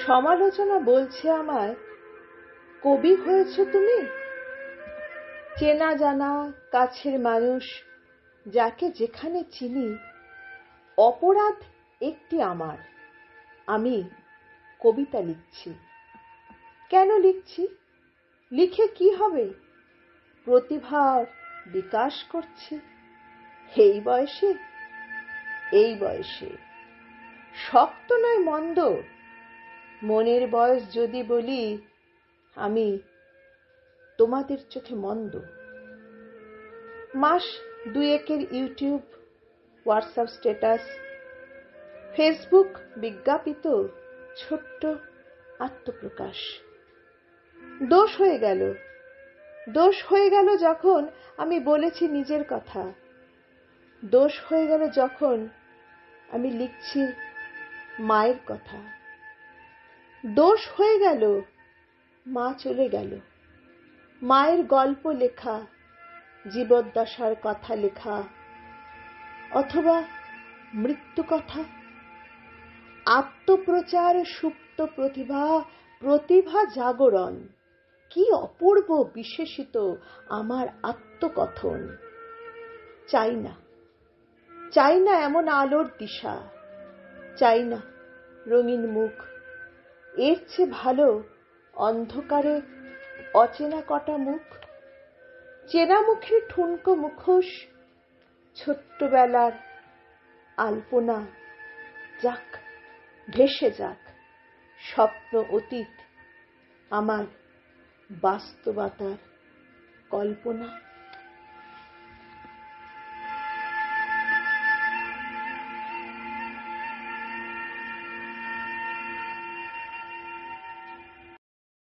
সমালোচনা বলছে আমায়, কবি হয়েছ তুমি। চেনা জানা কাছের মানুষ যাকে যেখানে চিনি, অপরাধ একটি আমার, আমি কবিতা লিখছি। কেন লিখছি? লিখে কি হবে? প্রতিভার বিকাশ করছি। এই বয়সে, এই বয়সে শক্ত নয় মন্দ, মনের বয়স যদি বলি আমি তোমাদের চোখে মন্দ। মাস দুয়েকের ইউটিউব, হোয়াটসঅ্যাপ স্ট্যাটাস, ফেসবুক বিজ্ঞাপিত ছোট্ট আত্মপ্রকাশ। দোষ হয়ে গেল, দোষ হয়ে গেল যখন আমি বলেছি নিজের কথা। দোষ হয়ে গেল যখন আমি লিখছি মায়ের কথা। দোষ হয়ে গেল মা চলে গেল, মায়ের গল্প লেখা, জীবদ্দশার কথা লেখা, অথবা মৃত্যু কথা। আত্মপ্রচার, সুপ্ত প্রতিভা, প্রতিভা জাগরণ, কি অপূর্ব বিশেষিত আমার আত্মকথন। চাই না, চাই না এমন আলোর দিশা, চাই না রঙিন মুখ। এর চেয়ে ভালো অন্ধকারে অচেনা কটা মুখ। চেনা মুখের ঠুনকো মুখোশ, ছোট্টবেলার আলপনা যাক, ভেসে যাক। স্বপ্ন অতীত, আমার বাস্তবতার কল্পনা।